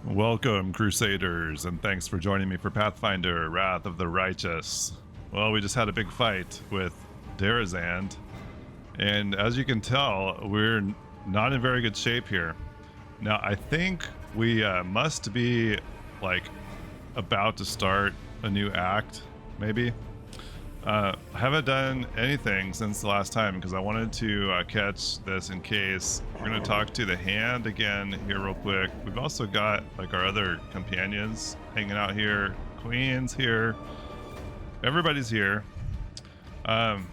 Welcome, Crusaders, and thanks for joining me for Pathfinder, Wrath of the Righteous. Well, we just had a big fight with Darazand, and as you can tell, we're not in very good shape here. Now, I think we must be, about to start a new act, maybe. I haven't done anything since the last time because I wanted to catch this in case. We're going to talk to the hand again here real quick. We've also got our other companions hanging out here. Queen's here. Everybody's here. I'm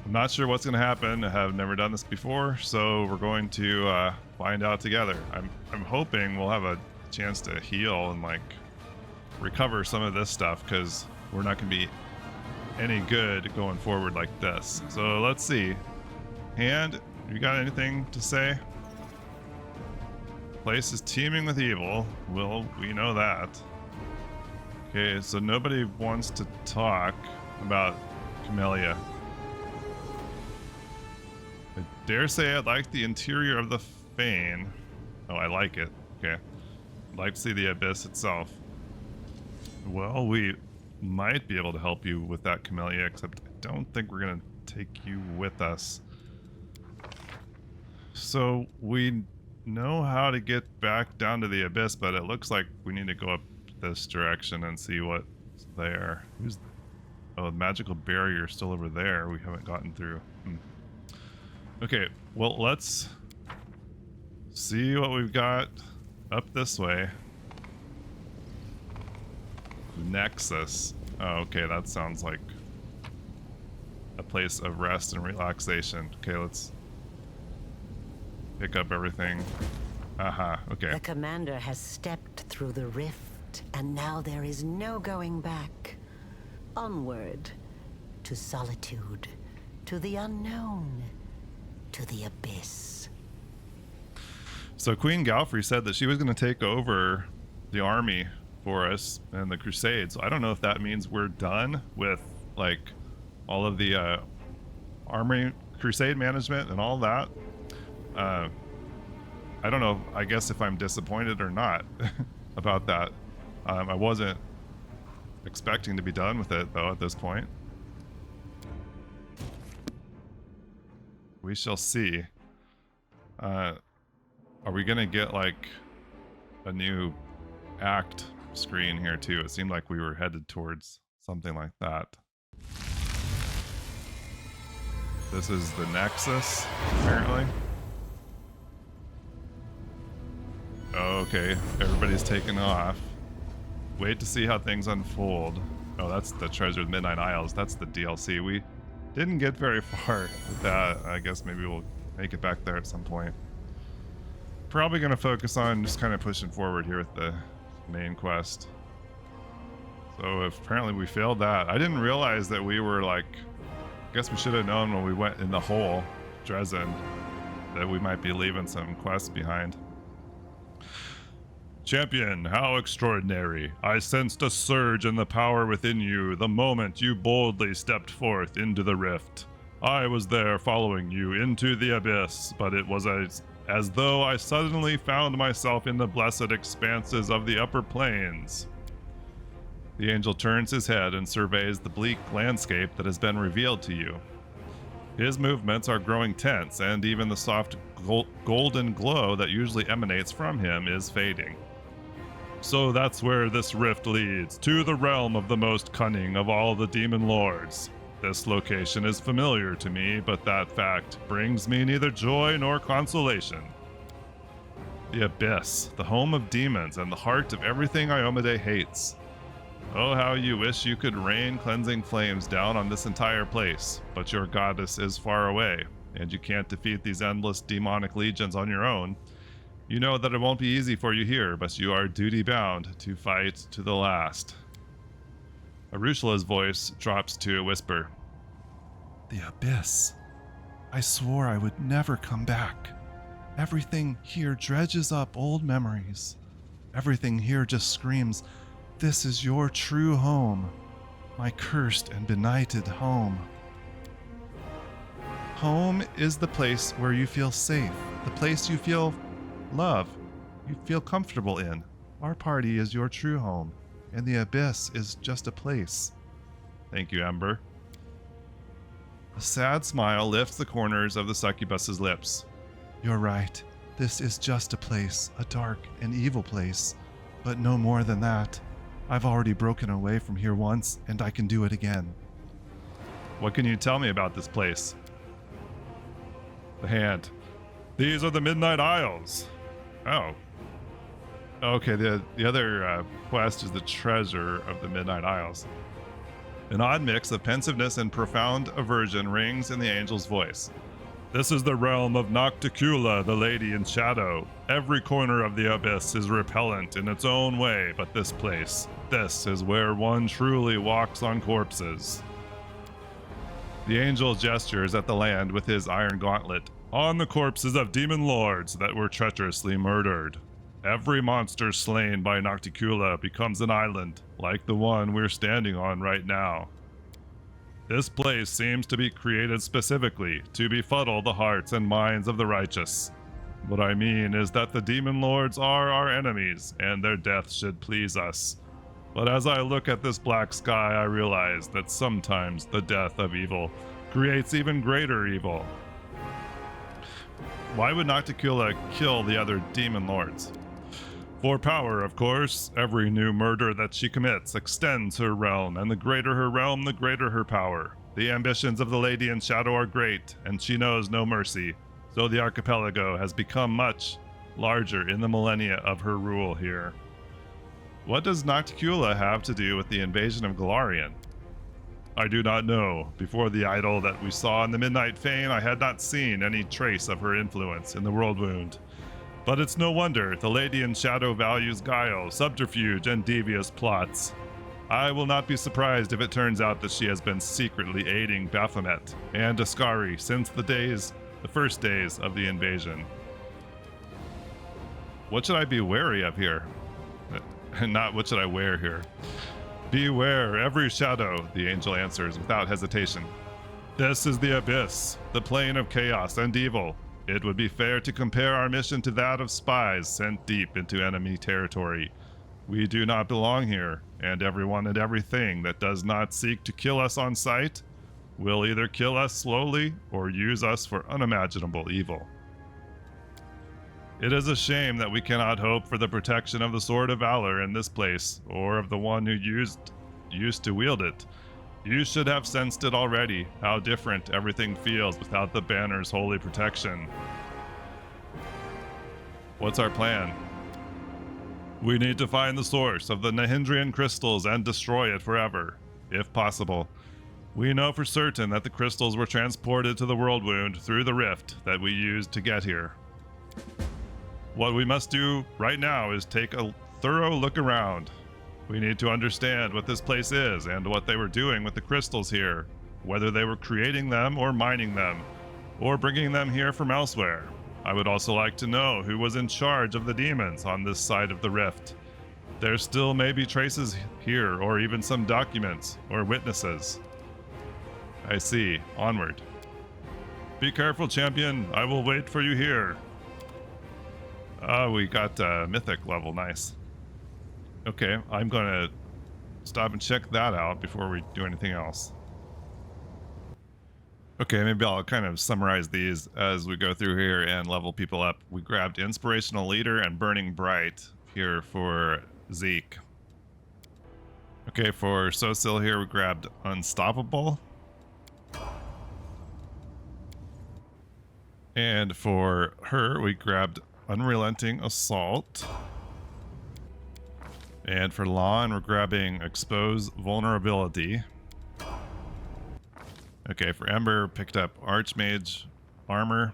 not sure what's going to happen. I have never done this before, so we're going to find out together. I'm hoping we'll have a chance to heal and recover some of this stuff because we're not going to be any good going forward like this. So let's see. Hand, you got anything to say? Place is teeming with evil. Well, we know that. Okay, so nobody wants to talk about Camellia. I dare say I like the interior of the Fane. Oh, I like it. Okay. I'd like to see the Abyss itself. Well, we might be able to help you with that, Camellia, except I don't think we're going to take you with us. So we know how to get back down to the Abyss, but it looks like we need to go up this direction and see what's there. Oh, the magical barrier is still over there. We haven't gotten through. Okay, well, let's see what we've got up this way. Nexus. Oh, okay, that sounds like a place of rest and relaxation. Okay, let's pick up everything. Aha, okay. The commander has stepped through the rift, and now there is no going back. Onward, to solitude, to the unknown, to the abyss. So Queen Galfrey said that she was going to take over the army for us and the Crusades. I don't know if that means we're done with all of the army crusade management and all that. I don't know. I guess if I'm disappointed or not about that. I wasn't expecting to be done with it though at this point. We shall see. Are we gonna get a new act screen here too? It seemed like we were headed towards something like that. This is the Nexus, apparently. Okay, everybody's taking off. Wait to see how things unfold. Oh, that's the Treasure of the Midnight Isles. That's the DLC. We didn't get very far with that. I guess maybe we'll make it back there at some point. Probably going to focus on just kind of pushing forward here with the main quest. So apparently we failed that. I didn't realize that we were I guess we should have known when we went in the hole, Dresden, that we might be leaving some quests behind. Champion, how extraordinary. I sensed a surge in the power within you the moment you boldly stepped forth into the rift. I was there following you into the abyss, but it was as though I suddenly found myself in the blessed expanses of the upper planes. The angel turns his head and surveys the bleak landscape that has been revealed to you. His movements are growing tense, and even the soft golden glow that usually emanates from him is fading. So that's where this rift leads, to the realm of the most cunning of all the demon lords. This location is familiar to me, but that fact brings me neither joy nor consolation. The Abyss, the home of demons and the heart of everything Iomedae hates. Oh, how you wish you could rain cleansing flames down on this entire place, but your goddess is far away, and you can't defeat these endless demonic legions on your own. You know that it won't be easy for you here, but you are duty-bound to fight to the last. Arushala's voice drops to a whisper. The Abyss. I swore I would never come back. Everything here dredges up old memories. Everything here just screams, this is your true home. My cursed and benighted home. Home is the place where you feel safe, the place you feel love, you feel comfortable in. Our party is your true home, and the Abyss is just a place. Thank you, Ember. A sad smile lifts the corners of the succubus's lips. You're right. This is just a place, a dark and evil place, but no more than that. I've already broken away from here once, and I can do it again. What can you tell me about this place? The hand. These are the Midnight Isles. Oh. Okay, the other quest is the treasure of the Midnight Isles. An odd mix of pensiveness and profound aversion rings in the angel's voice. This is the realm of Nocticula, the Lady in Shadow. Every corner of the Abyss is repellent in its own way, but this place, this is where one truly walks on corpses. The angel gestures at the land with his iron gauntlet, on the corpses of demon lords that were treacherously murdered. Every monster slain by Nocticula becomes an island, like the one we're standing on right now. This place seems to be created specifically to befuddle the hearts and minds of the righteous. What I mean is that the demon lords are our enemies, and their death should please us. But as I look at this black sky, I realize that sometimes the death of evil creates even greater evil. Why would Nocticula kill the other demon lords? For power, of course. Every new murder that she commits extends her realm, and the greater her realm, the greater her power. The ambitions of the Lady in Shadow are great, and she knows no mercy, so the archipelago has become much larger in the millennia of her rule here. What does Nocticula have to do with the invasion of Golarion? I do not know. Before the idol that we saw in the Midnight Fane, I had not seen any trace of her influence in the World Wound. But it's no wonder the Lady in Shadow values guile, subterfuge, and devious plots. I will not be surprised if it turns out that she has been secretly aiding Baphomet and Ascari since the first days of the invasion. What should I be wary of here? Not what should I wear here. Beware every shadow, the angel answers without hesitation. This is the Abyss, the plane of chaos and evil. It would be fair to compare our mission to that of spies sent deep into enemy territory. We do not belong here, and everyone and everything that does not seek to kill us on sight will either kill us slowly or use us for unimaginable evil. It is a shame that we cannot hope for the protection of the Sword of Valor in this place, or of the one who used to wield it. You should have sensed it already, how different everything feels without the banner's holy protection. What's our plan? We need to find the source of the Nahindrian crystals and destroy it forever, if possible. We know for certain that the crystals were transported to the World Wound through the rift that we used to get here. What we must do right now is take a thorough look around. We need to understand what this place is and what they were doing with the crystals here, whether they were creating them or mining them, or bringing them here from elsewhere. I would also like to know who was in charge of the demons on this side of the rift. There still may be traces here, or even some documents or witnesses. I see. Onward. Be careful, champion. I will wait for you here. We got mythic level. Nice. Okay, I'm gonna stop and check that out before we do anything else. Okay, maybe I'll kind of summarize these as we go through here and level people up. We grabbed Inspirational Leader and Burning Bright here for Zeke. Okay, for Sosil here we grabbed Unstoppable. And for her we grabbed Unrelenting Assault. And for Lon, we're grabbing Expose Vulnerability. Okay, for Ember, picked up Archmage Armor.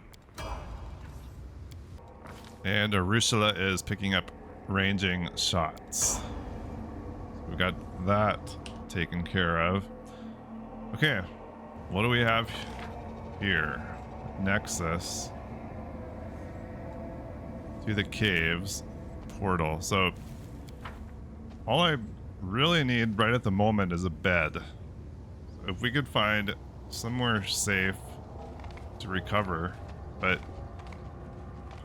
And Arushala is picking up Ranging Shots. So we got that taken care of. Okay, what do we have here? Nexus. To the caves. Portal. So all I really need right at the moment is a bed. So if we could find somewhere safe to recover, but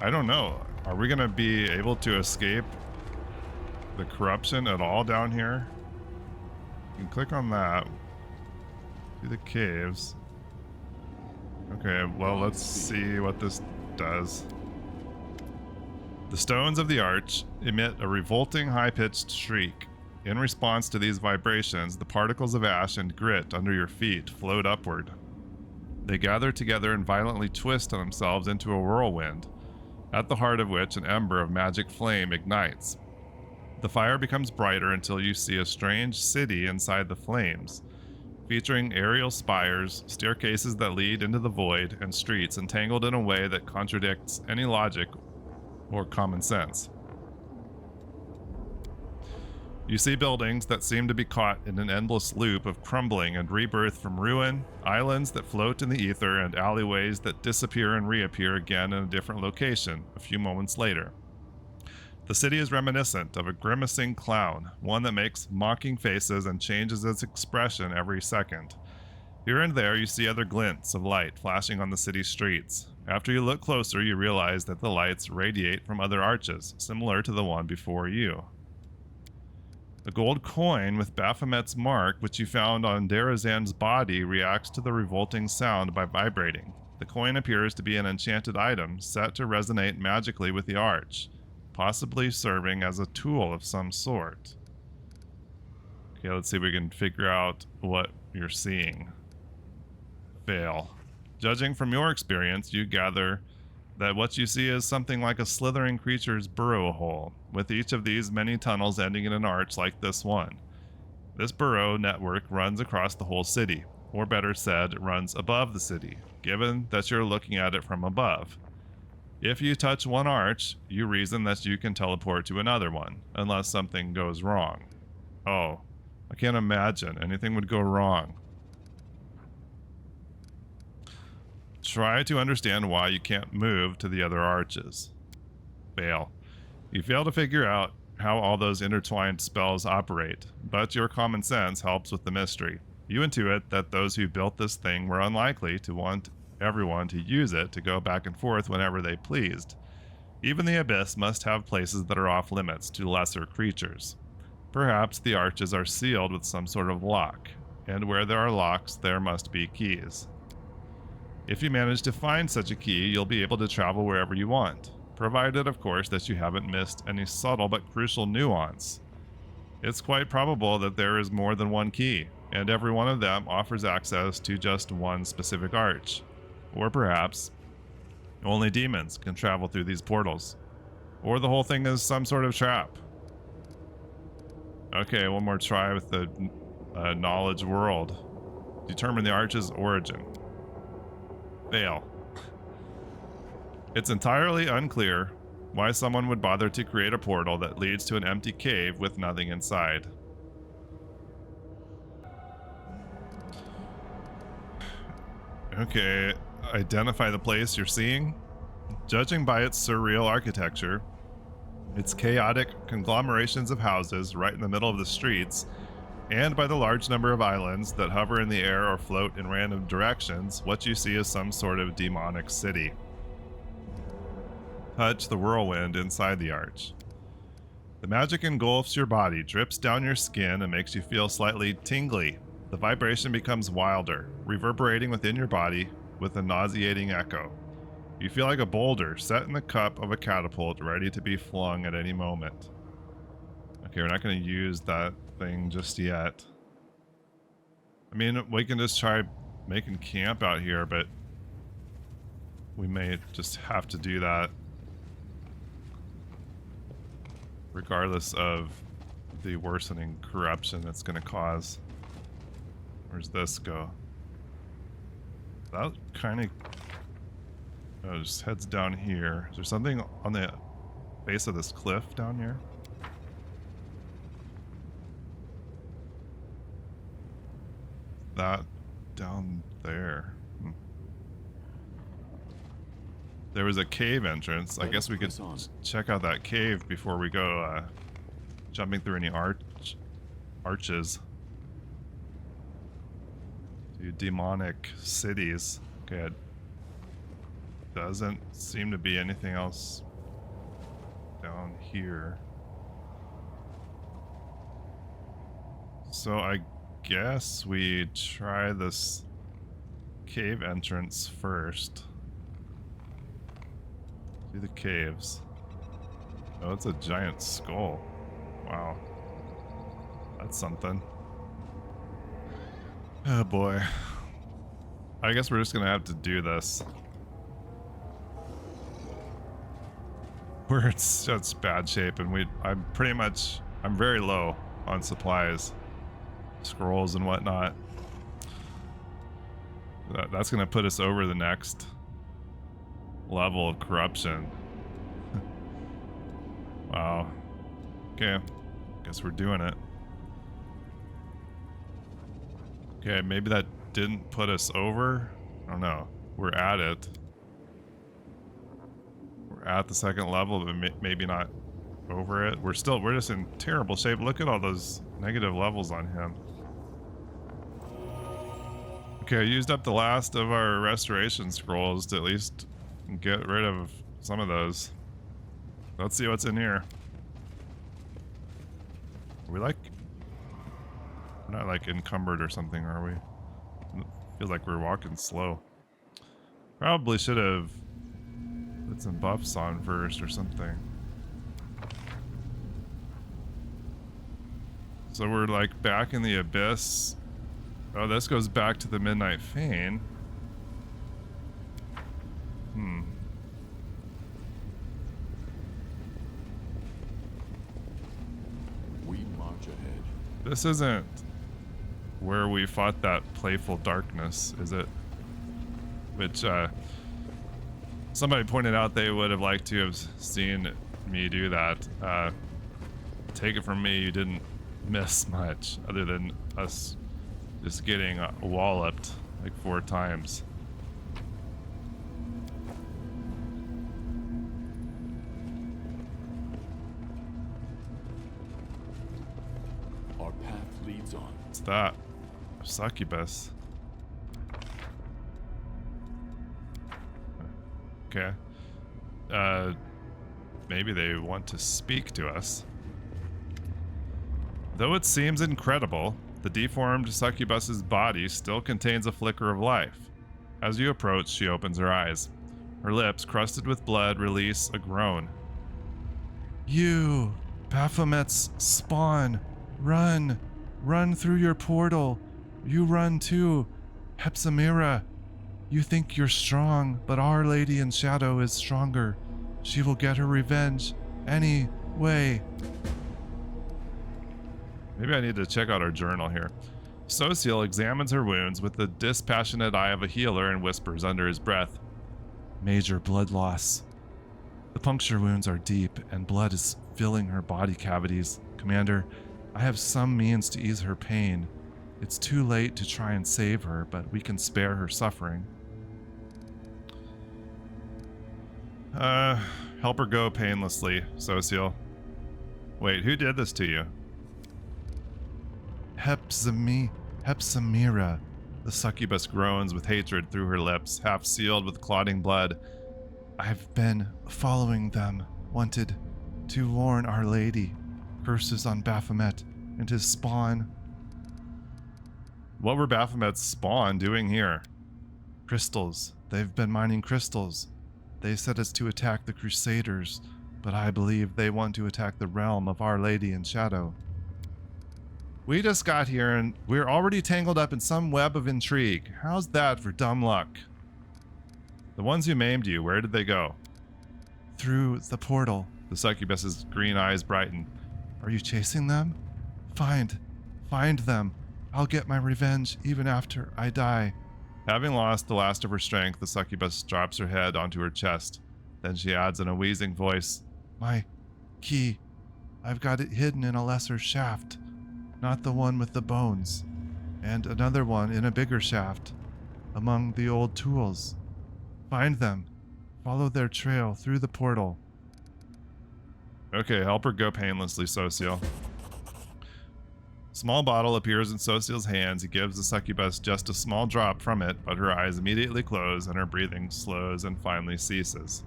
I don't know. Are we gonna be able to escape the corruption at all down here? You can click on that. Do the caves. Okay, well, let's see what this does. The stones of the arch emit a revolting, high-pitched shriek. In response to these vibrations, the particles of ash and grit under your feet float upward. They gather together and violently twist themselves into a whirlwind, at the heart of which an ember of magic flame ignites. The fire becomes brighter until you see a strange city inside the flames, featuring aerial spires, staircases that lead into the void, and streets entangled in a way that contradicts any logic or common sense. You see buildings that seem to be caught in an endless loop of crumbling and rebirth from ruin, islands that float in the ether, and alleyways that disappear and reappear again in a different location a few moments later. The city is reminiscent of a grimacing clown, one that makes mocking faces and changes its expression every second. Here and there you see other glints of light flashing on the city streets. After you look closer, you realize that the lights radiate from other arches, similar to the one before you. A gold coin with Baphomet's mark, which you found on Darazan's body, reacts to the revolting sound by vibrating. The coin appears to be an enchanted item set to resonate magically with the arch, possibly serving as a tool of some sort. Okay, let's see if we can figure out what you're seeing. Fail. Judging from your experience, you gather that what you see is something like a slithering creature's burrow hole, with each of these many tunnels ending in an arch like this one. This burrow network runs across the whole city, or better said, runs above the city, given that you're looking at it from above. If you touch one arch, you reason that you can teleport to another one, unless something goes wrong. Oh, I can't imagine anything would go wrong. Try to understand why you can't move to the other arches. Fail. You fail to figure out how all those intertwined spells operate, but your common sense helps with the mystery. You intuit that those who built this thing were unlikely to want everyone to use it to go back and forth whenever they pleased. Even the abyss must have places that are off limits to lesser creatures. Perhaps the arches are sealed with some sort of lock, and where there are locks, there must be keys. If you manage to find such a key, you'll be able to travel wherever you want, provided, of course, that you haven't missed any subtle but crucial nuance. It's quite probable that there is more than one key, and every one of them offers access to just one specific arch. Or perhaps only demons can travel through these portals. Or the whole thing is some sort of trap. Okay, one more try with the knowledge world. Determine the arch's origin. Fail. It's entirely unclear why someone would bother to create a portal that leads to an empty cave with nothing inside. Okay, identify the place you're seeing. Judging by its surreal architecture, its chaotic conglomerations of houses right in the middle of the streets, and by the large number of islands that hover in the air or float in random directions, what you see is some sort of demonic city. Touch the whirlwind inside the arch. The magic engulfs your body, drips down your skin, and makes you feel slightly tingly. The vibration becomes wilder, reverberating within your body with a nauseating echo. You feel like a boulder set in the cup of a catapult, ready to be flung at any moment. Okay, we're not going to use that thing just yet. I mean, we can just try making camp out here, but we may just have to do that regardless of the worsening corruption it's going to cause. Where's this go? That kind of... Oh, just heads down here. Is there something on the base of this cliff down here? That down there. There was a cave entrance. I guess we could check out that cave before we go jumping through any arches. To demonic cities. Okay, it doesn't seem to be anything else down here. So I guess we try this cave entrance first. Do the caves. Oh, it's a giant skull. Wow. That's something. Oh boy. I guess we're just gonna have to do this. We're in such bad shape, and I'm very low on supplies, scrolls and whatnot. That's gonna put us over the next level of corruption. Wow. Okay, guess we're doing it. Okay, maybe that didn't put us over. I don't know. We're at it. We're at the second level, but maybe not over it. We're just in terrible shape. Look at all those negative levels on him. Okay, I used up the last of our restoration scrolls to at least get rid of some of those. Let's see what's in here. Are we like... We're not like encumbered or something, are we? Feels like we're walking slow. Probably should have put some buffs on first or something. So we're like back in the abyss. Oh, this goes back to the Midnight Fane. We march ahead. This isn't where we fought that playful darkness, is it? Which, somebody pointed out they would have liked to have seen me do that. Take it from me, you didn't miss much, other than us just getting walloped like 4 times. Our path leads on. What's that? Succubus. Okay. Maybe they want to speak to us. Though it seems incredible, the deformed succubus's body still contains a flicker of life. As you approach, she opens her eyes. Her lips, crusted with blood, release a groan. You, Baphomet's spawn, run! Run through your portal! You run too, Huntsmaster. You think you're strong, but Our Lady in Shadow is stronger. She will get her revenge any way. Maybe I need to check out our journal here. Sociel examines her wounds with the dispassionate eye of a healer and whispers under his breath, "Major blood loss. The puncture wounds are deep and blood is filling her body cavities. Commander, I have some means to ease her pain. It's too late to try and save her, but we can spare her suffering." Help her go painlessly, Sociel. Wait, who did this to you? Huntsmaster. The succubus groans with hatred through her lips, half sealed with clotting blood. I've been following them, wanted to warn Our Lady. Curses on Baphomet and his spawn. What were Baphomet's spawn doing here? Crystals. They've been mining crystals. They said it's to attack the crusaders, but I believe they want to attack the realm of Our Lady in Shadow. We just got here and we're already tangled up in some web of intrigue. How's that for dumb luck? The ones who maimed you, where did they go? Through the portal. The succubus's green eyes brighten. Are you chasing them? Find them. I'll get my revenge even after I die. Having lost the last of her strength, the succubus drops her head onto her chest. Then she adds in a wheezing voice, "My key. I've got it hidden in a lesser shaft. Not the one with the bones. And another one in a bigger shaft. Among the old tools. Find them. Follow their trail through the portal." Okay, help her go painlessly, Sociel. Small bottle appears in Sociel's hands. He gives the succubus just a small drop from it, but her eyes immediately close and her breathing slows and finally ceases.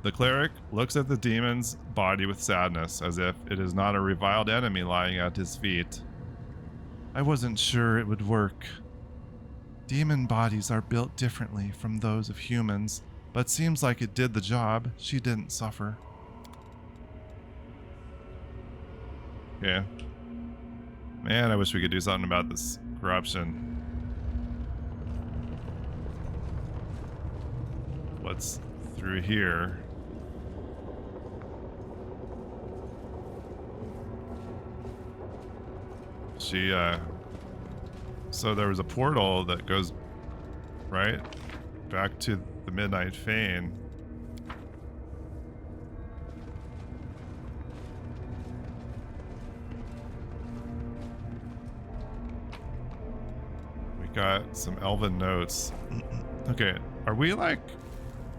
The cleric looks at the demon's body with sadness, as if it is not a reviled enemy lying at his feet. I wasn't sure it would work. Demon bodies are built differently from those of humans, but seems like it did the job. She didn't suffer. Okay. Man, I wish we could do something about this corruption. What's through here? So there was a portal that goes right back to the Midnight Fane. We got some elven notes. Okay, are we like...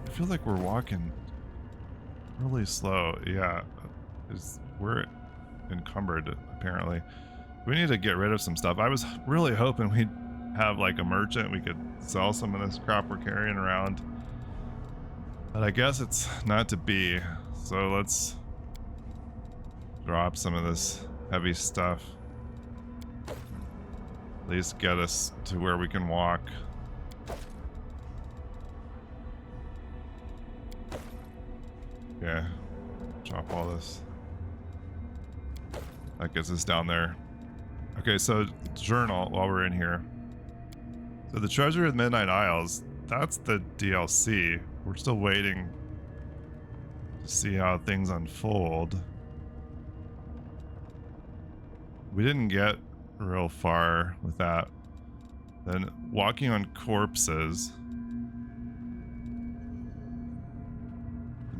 I feel like we're walking really slow. Yeah, we're encumbered apparently. We need to get rid of some stuff. I was really hoping we'd have like a merchant. We could sell some of this crap we're carrying around. But I guess it's not to be. So let's drop some of this heavy stuff. At least get us to where we can walk. Yeah, drop all this. That gets us down there. Okay, so journal while we're in here. So the Treasure of the Midnight Isles, that's the DLC. We're still waiting to see how things unfold. We didn't get real far with that. Then walking on corpses.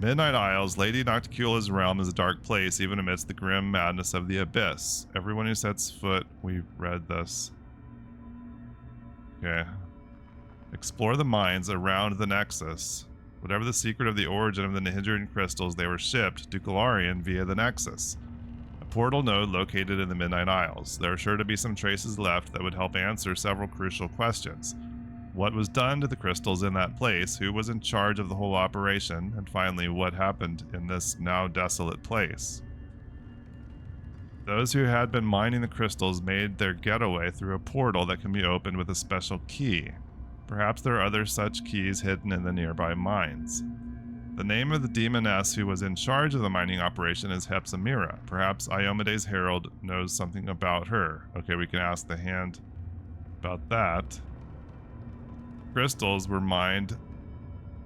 Midnight Isles, Lady Nocticula's realm is a dark place, even amidst the grim madness of the abyss. Everyone who sets foot... We've read this. Okay. Explore the mines around the Nexus. Whatever the secret of the origin of the Nihidran crystals, they were shipped to Golarion via the Nexus, a portal node located in the Midnight Isles. There are sure to be some traces left that would help answer several crucial questions. What was done to the crystals in that place? Who was in charge of the whole operation? And finally, what happened in this now desolate place? Those who had been mining the crystals made their getaway through a portal that can be opened with a special key. Perhaps there are other such keys hidden in the nearby mines. The name of the demoness who was in charge of the mining operation is Huntsmaster. Perhaps Iomede's Herald knows something about her. Okay, we can ask the hand about that. Crystals were mined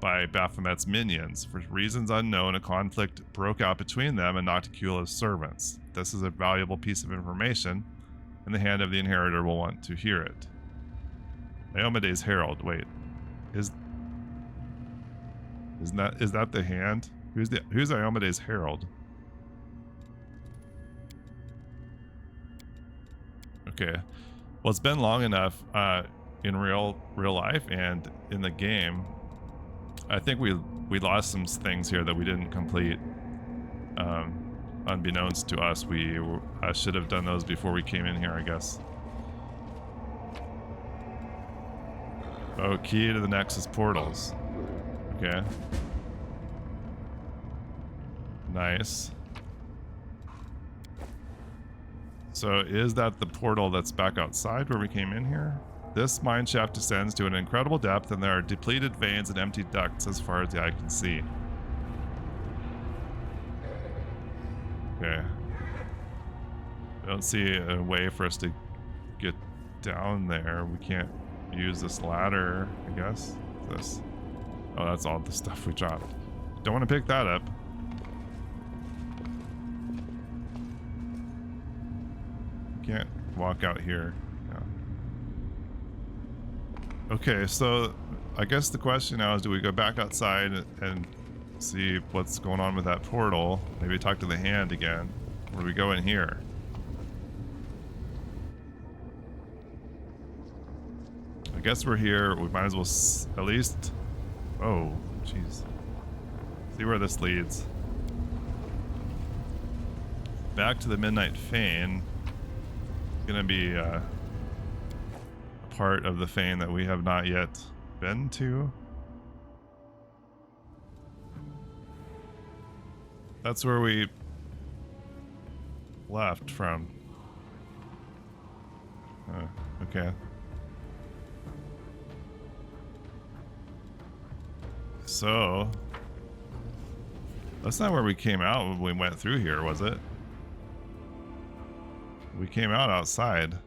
by Baphomet's minions. For reasons unknown, a conflict broke out between them and Nocticula's servants. This is a valuable piece of information, and the Hand of the Inheritor will want to hear it. Iomede's Herald. Wait, is that the Hand? Who's Iomede's Herald? Okay, well, it's been long enough. In real life and in the game, I think we lost some things here that we didn't complete. Unbeknownst to us, we should have done those before we came in here, I guess. Oh, key to the Nexus portals. Okay. Nice. So is that the portal that's back outside where we came in here? This mine shaft descends to an incredible depth, and there are depleted veins and empty ducts as far as the eye can see. Okay. I don't see a way for us to get down there. We can't use this ladder, I guess. This. Oh, that's all the stuff we dropped. Don't want to pick that up. Can't walk out here. Okay, so I guess the question now is, do we go back outside and see what's going on with that portal? Maybe talk to the Hand again. Or do we go in here? I guess we're here. We might as well at least... Oh, jeez. See where this leads. Back to the Midnight Fane. Gonna be part of the Fane that we have not yet been to. That's where we left from. Okay. So, that's not where we came out when we went through here, was it? We came out outside.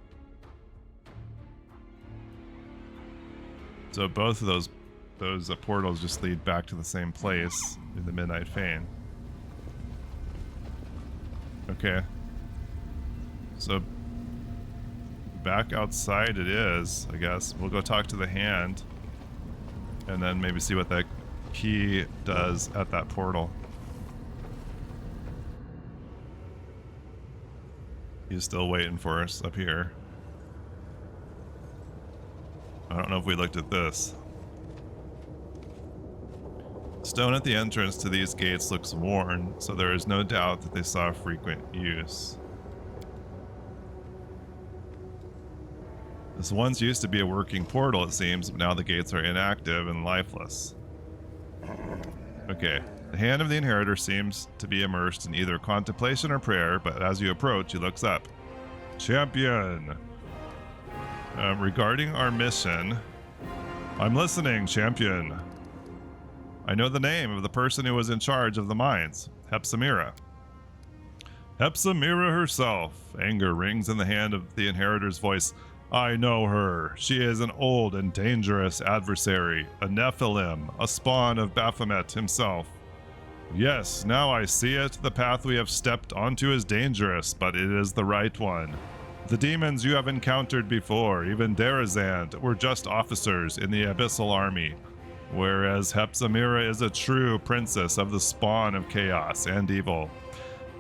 So both of those portals just lead back to the same place in the Midnight Fane. Okay. So back outside it is, I guess. We'll go talk to the hand and then maybe see what that key does at that portal. He's still waiting for us up here. I don't know if we looked at this. Stone at the entrance to these gates looks worn, so there is no doubt that they saw frequent use. This once used to be a working portal, it seems, but now the gates are inactive and lifeless. Okay. The hand of the inheritor seems to be immersed in either contemplation or prayer, but as you approach, he looks up. Champion! Regarding our mission... I'm listening, champion. I know the name of the person who was in charge of the mines, Huntsmaster. Huntsmaster herself. Anger rings in the hand of the inheritor's voice. I know her. She is an old and dangerous adversary, a Nephilim, a spawn of Baphomet himself. Yes, now I see it. The path we have stepped onto is dangerous, but it is the right one. The demons you have encountered before, even Darazand, were just officers in the Abyssal Army, whereas Huntsmaster is a true princess of the spawn of chaos and evil.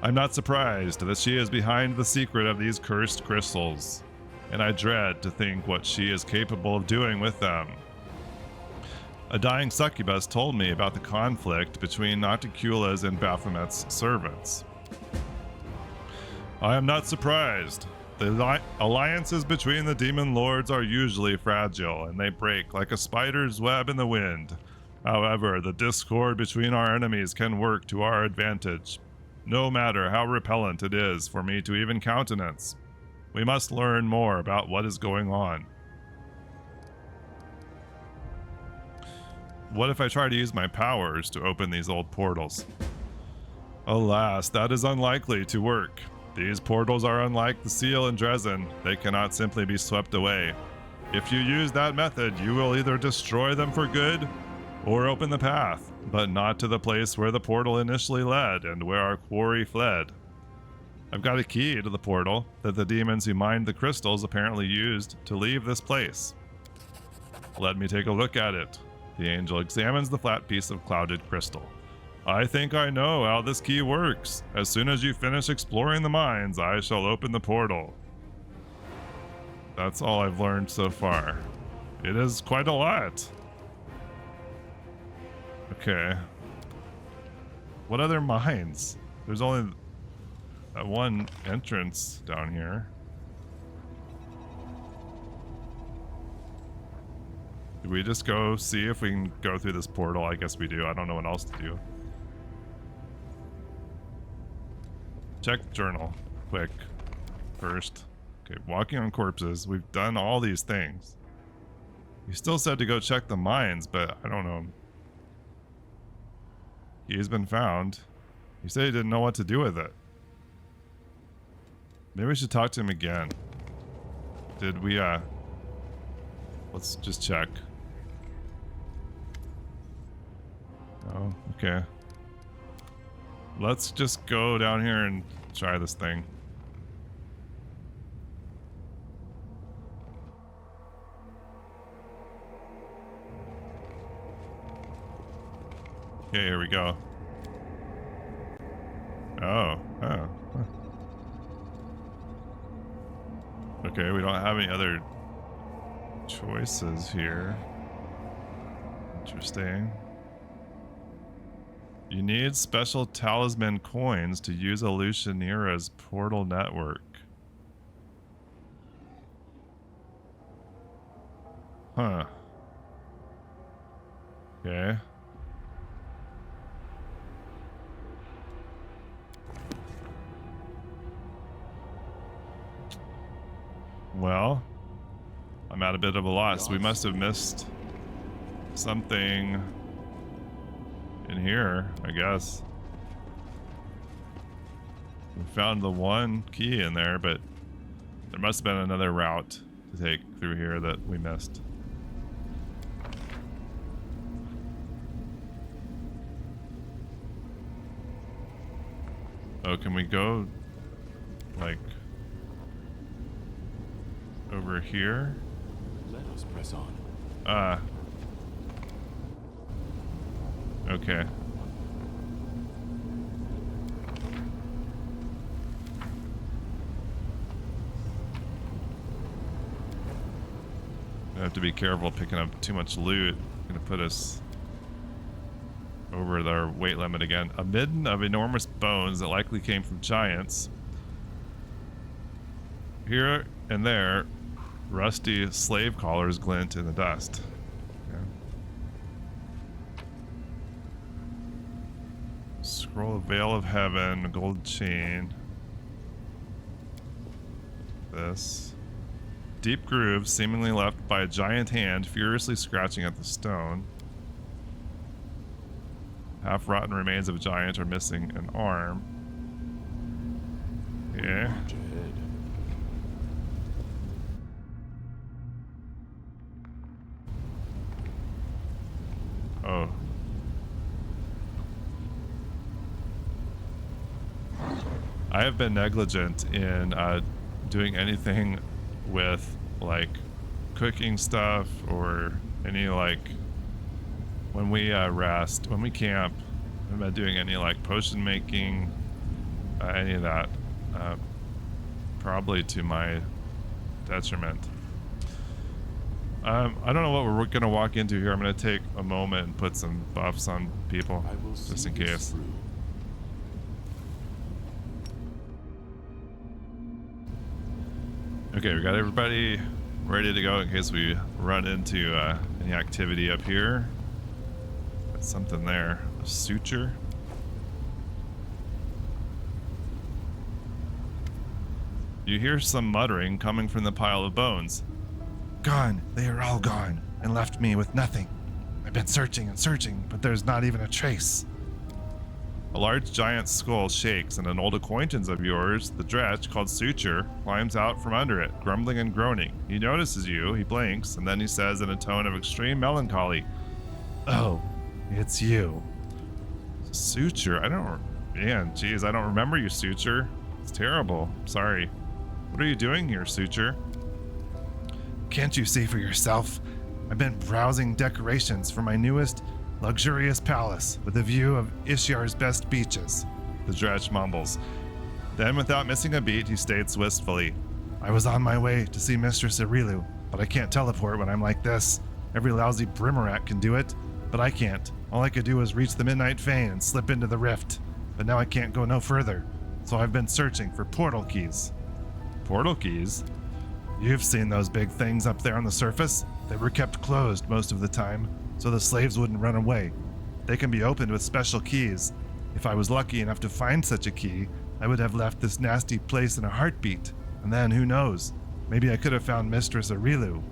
I'm not surprised that she is behind the secret of these cursed crystals, and I dread to think what she is capable of doing with them. A dying succubus told me about the conflict between Nocticula's and Baphomet's servants. I am not surprised. The alliances between the demon lords are usually fragile, and they break like a spider's web in the wind. However, the discord between our enemies can work to our advantage, no matter how repellent it is for me to even countenance. We must learn more about what is going on. What if I try to use my powers to open these old portals? Alas, that is unlikely to work. These portals are unlike the seal in Dresden. They cannot simply be swept away. If you use that method, you will either destroy them for good or open the path, but not to the place where the portal initially led and where our quarry fled. I've got a key to the portal that the demons who mined the crystals apparently used to leave this place. Let me take a look at it. The angel examines the flat piece of clouded crystal. I think I know how this key works. As soon as you finish exploring the mines, I shall open the portal. That's all I've learned so far. It is quite a lot. Okay. What other mines? There's only that one entrance down here. Do we just go see if we can go through this portal? I guess we do. I don't know what else to do. Check journal. Quick. First. Okay, walking on corpses. We've done all these things. You still said to go check the mines, but I don't know. He's been found. He said he didn't know what to do with it. Maybe we should talk to him again. Did we, let's just check. Oh, okay. Let's just go down here and try this thing. Okay, here we go. Oh. Huh. Okay, we don't have any other choices here. Interesting. You need special talisman coins to use Alushinyrra's portal network. Huh. Okay. Well, I'm at a bit of a loss. We must have missed something in here, I guess. We found the one key in there, but there must have been another route to take through here that we missed. Oh, can we go, like, over here? Let us press on. Okay. I have to be careful picking up too much loot. Gonna put us over their weight limit again. A midden of enormous bones that likely came from giants. Here and there, rusty slave collars glint in the dust. Okay. Scroll of Veil of Heaven, gold chain. This. Deep grooves seemingly left by a giant hand furiously scratching at the stone. Half-rotten remains of a giant are missing an arm. Yeah. March ahead. Oh. I have been negligent in doing anything with like cooking stuff or any like when we rest, when we camp. I'm not doing any like potion making, any of that. Probably to my detriment. I don't know what we're gonna walk into here. I'm gonna take a moment and put some buffs on people, I will just see in this case. through. Okay, we got everybody ready to go in case we run into any activity up here. Got something there. A suture. You hear some muttering coming from the pile of bones. Gone. They are all gone and left me with nothing. I've been searching and searching, but there's not even a trace. A large giant skull shakes, and an old acquaintance of yours, the Dretch, called Suture, climbs out from under it, grumbling and groaning. He notices you, he blinks, and then he says in a tone of extreme melancholy, Oh, it's you. Suture? I don't remember you, Suture. It's terrible. Sorry. What are you doing here, Suture? Can't you see for yourself? I've been browsing decorations for my newest, luxurious palace with a view of Ishyar's best beaches. The Dretch mumbles. Then, without missing a beat, he states wistfully, I was on my way to see Mistress Irilu, but I can't teleport when I'm like this. Every lousy Brimmerat can do it, but I can't. All I could do was reach the Midnight Fane and slip into the rift. But now I can't go no further, so I've been searching for portal keys. Portal keys? You've seen those big things up there on the surface? They were kept closed most of the time, so the slaves wouldn't run away. They can be opened with special keys. If I was lucky enough to find such a key, I would have left this nasty place in a heartbeat. And then, who knows? Maybe I could have found Mistress Irilu.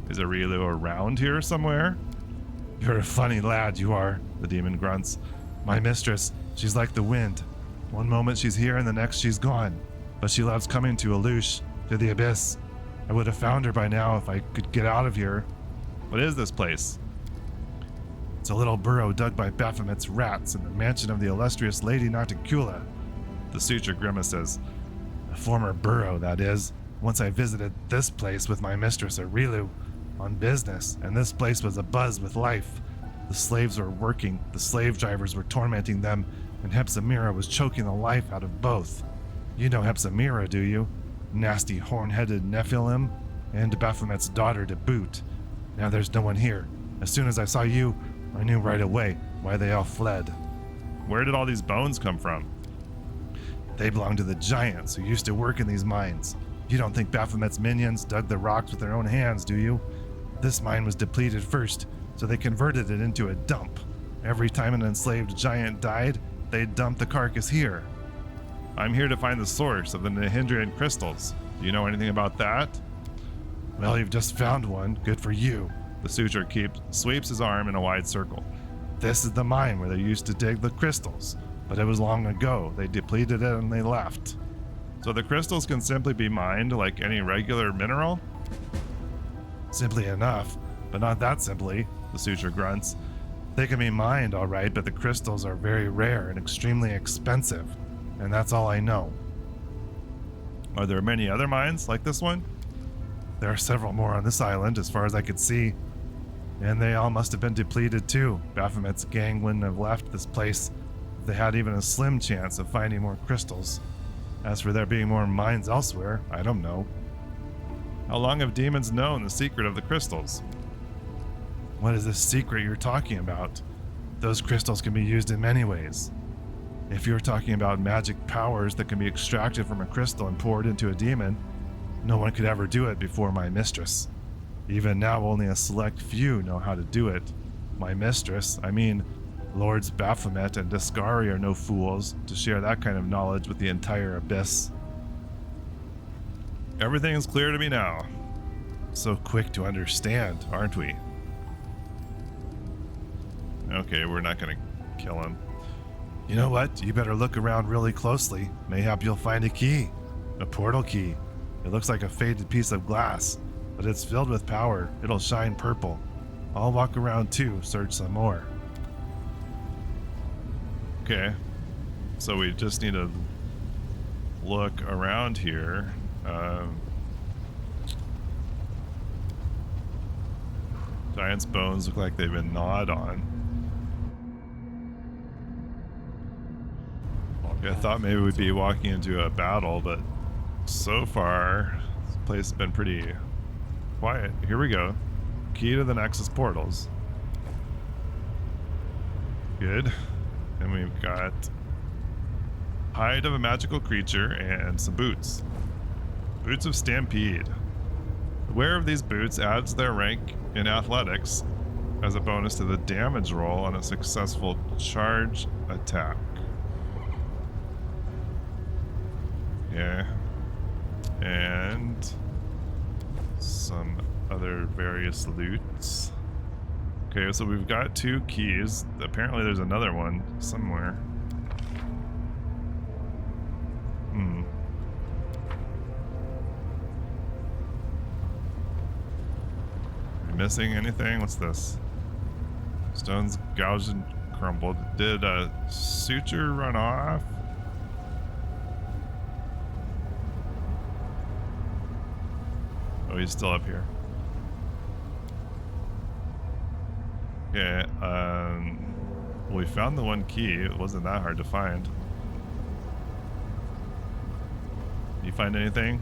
Is Irilu around here somewhere? You're a funny lad, you are, the demon grunts. My mistress, she's like the wind. One moment she's here and the next she's gone. But she loves coming to Alush, to the Abyss. I would have found her by now if I could get out of here. What is this place? It's a little burrow dug by Baphomet's rats in the mansion of the illustrious Lady Narticula. The Suture grimaces. A former burrow, that is. Once I visited this place with my mistress Irilu on business, and this place was abuzz with life. The slaves were working, the slave drivers were tormenting them, and Hepzibah was choking the life out of both. You know Hepzibah, do you? Nasty horn-headed Nephilim, and Baphomet's daughter to boot. Now there's no one here. As soon as I saw you, I knew right away why they all fled. Where did all these bones come from? They belong to the giants who used to work in these mines. You don't think Baphomet's minions dug the rocks with their own hands, do you? This mine was depleted first, so they converted it into a dump. Every time an enslaved giant died, they'd dump the carcass here. I'm here to find the source of the Nihindrian crystals. Do you know anything about that? Well, you've just found one. Good for you. The suture sweeps his arm in a wide circle. This is the mine where they used to dig the crystals, but it was long ago. They depleted it and they left. So the crystals can simply be mined like any regular mineral? Simply enough, but not that simply, the suture grunts. They can be mined, all right, but the crystals are very rare and extremely expensive, and that's all I know. Are there many other mines like this one? There are several more on this island, as far as I could see, and they all must have been depleted too. Baphomet's gang wouldn't have left this place if they had even a slim chance of finding more crystals. As for there being more mines elsewhere, I don't know. How long have demons known the secret of the crystals? What is this secret you're talking about? Those crystals can be used in many ways. If you're talking about magic powers that can be extracted from a crystal and poured into a demon, no one could ever do it before my mistress. Even now, only a select few know how to do it. My mistress, I mean, Lords Baphomet and Discari are no fools to share that kind of knowledge with the entire abyss. Everything is clear to me now. So quick to understand, aren't we? Okay, we're not gonna kill him. You know what? You better look around really closely. Mayhap you'll find a key. A portal key. It looks like a faded piece of glass, but it's filled with power. It'll shine purple. I'll walk around too, search some more. Okay. So we just need to look around here. Giant's bones look like they've been gnawed on. I thought maybe we'd be walking into a battle, but so far, this place has been pretty quiet. Here we go. Key to the Nexus portals. Good. And we've got hide of a magical creature and some boots. Boots of Stampede. The wearer of these boots adds their rank in athletics as a bonus to the damage roll on a successful charge attack. Yeah. And some other various loots. Okay, so we've got 2 keys. Apparently there's another one somewhere. Are we missing anything? What's this? Stones gouged and crumbled. Did a suture run off? Oh, he's still up here. Okay, we found the one key. It wasn't that hard to find. You find anything?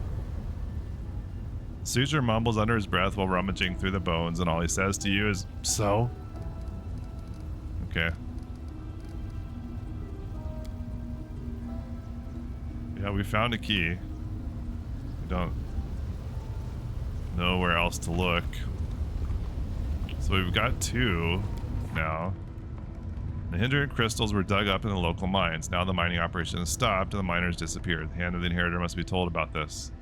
Suture mumbles under his breath while rummaging through the bones, and all he says to you is, "So?" Okay. Yeah, we found a key. We don't know where else to look. So we've got 2 now. The hindering crystals were dug up in the local mines. Now the mining operation has stopped and the miners disappeared. The hand of the inheritor must be told about this.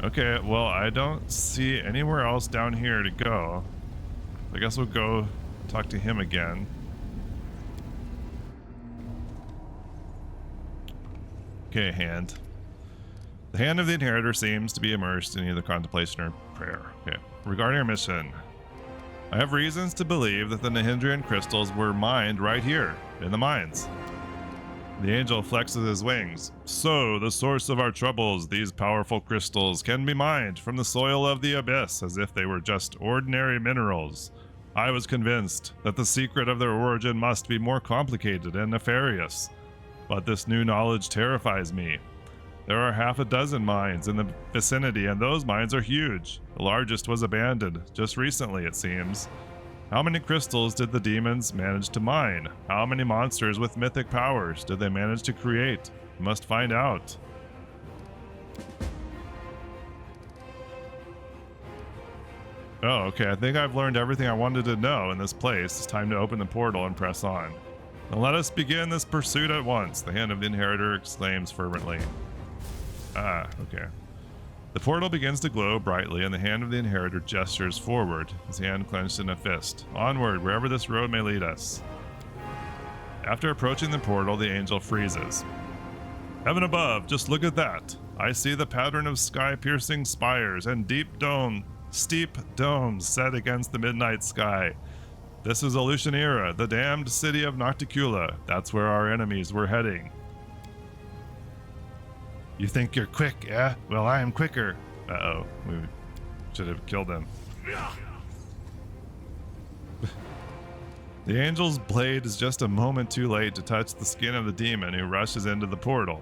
Okay, well, I don't see anywhere else down here to go. I guess we'll go talk to him again. Okay, hand. The hand of the inheritor seems to be immersed in either contemplation or prayer. Okay. Regarding our mission, I have reasons to believe that the Nahindrian crystals were mined right here, in the mines. The angel flexes his wings. So, the source of our troubles, these powerful crystals, can be mined from the soil of the abyss as if they were just ordinary minerals. I was convinced that the secret of their origin must be more complicated and nefarious. But this new knowledge terrifies me. There are half a dozen mines in the vicinity, and those mines are huge. The largest was abandoned, just recently it seems. How many crystals did the demons manage to mine? How many monsters with mythic powers did they manage to create? We must find out. Oh, okay, I think I've learned everything I wanted to know in this place. It's time to open the portal and press on. Now let us begin this pursuit at once, the hand of the inheritor exclaims fervently. Ah, okay. The portal begins to glow brightly, and the hand of the inheritor gestures forward, his hand clenched in a fist. Onward, wherever this road may lead us. After approaching the portal, the angel freezes. Heaven above, just look at that. I see the pattern of sky-piercing spires and steep domes set against the midnight sky. This is Alushinyrra, the damned city of Nocticula. That's where our enemies were heading. You think you're quick, eh? Well, I am quicker. Uh-oh, we should have killed him. The angel's blade is just a moment too late to touch the skin of the demon who rushes into the portal.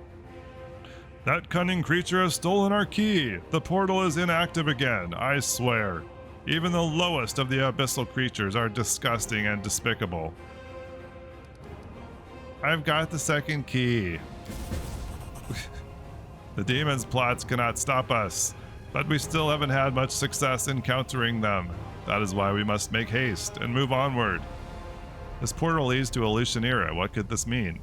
That cunning creature has stolen our key. The portal is inactive again, I swear. Even the lowest of the abyssal creatures are disgusting and despicable. I've got the second key. The demon's plots cannot stop us, but we still haven't had much success in countering them. That is why we must make haste and move onward. This portal leads to Alushinyrra. What could this mean?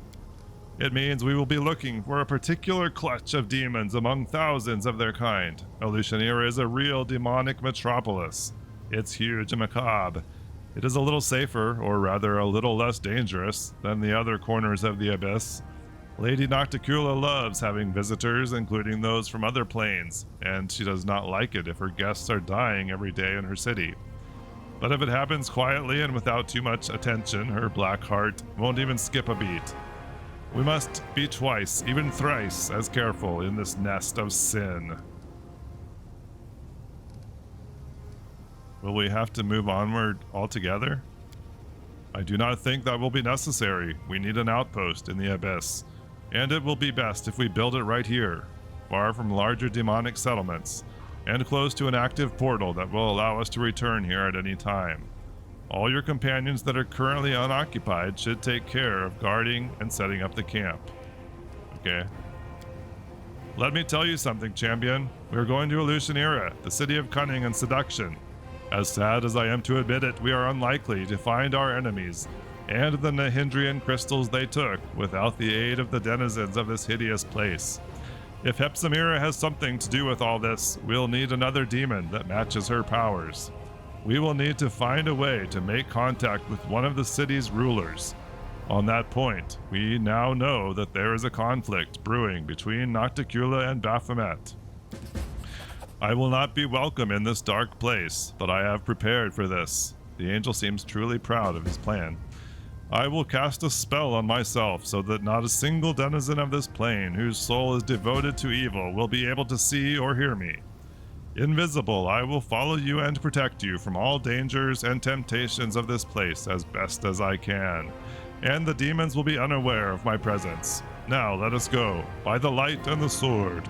It means we will be looking for a particular clutch of demons among thousands of their kind. Alushinyrra is a real demonic metropolis. It's huge and macabre. It is a little safer, or rather a little less dangerous, than the other corners of the abyss. Lady Nocticula loves having visitors, including those from other planes, and she does not like it if her guests are dying every day in her city. But if it happens quietly and without too much attention, her black heart won't even skip a beat. We must be twice, even thrice, as careful in this nest of sin. Will we have to move onward altogether? I do not think that will be necessary. We need an outpost in the abyss, and it will be best if we build it right here, far from larger demonic settlements, and close to an active portal that will allow us to return here at any time. All your companions that are currently unoccupied should take care of guarding and setting up the camp. Okay. Let me tell you something, champion. We are going to Alushinyrra, the city of cunning and seduction. As sad as I am to admit it, we are unlikely to find our enemies and the Nahindrian crystals they took without the aid of the denizens of this hideous place. If Hepsamira has something to do with all this, we'll need another demon that matches her powers. We will need to find a way to make contact with one of the city's rulers. On that point, we now know that there is a conflict brewing between Nocticula and Baphomet. I will not be welcome in this dark place, but I have prepared for this. The angel seems truly proud of his plan. I will cast a spell on myself so that not a single denizen of this plane whose soul is devoted to evil will be able to see or hear me. Invisible, I will follow you and protect you from all dangers and temptations of this place as best as I can, and the demons will be unaware of my presence. Now let us go, by the light and the sword.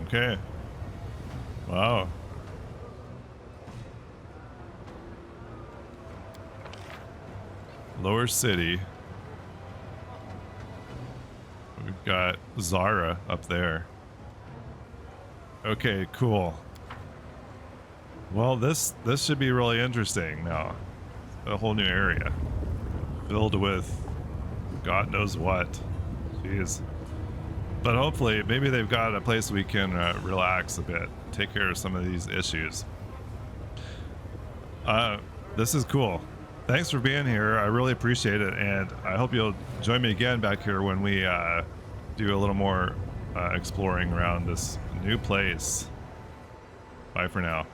Okay. Wow. Lower City. We've got Zara up there. Okay, cool. Well, this should be really interesting now. A whole new area. Filled with God knows what. Jeez. But hopefully, maybe they've got a place we can relax a bit. Take care of some of these issues. This is cool. Thanks for being here. I really appreciate it, and I hope you'll join me again back here when we do a little more exploring around this new place. Bye for now.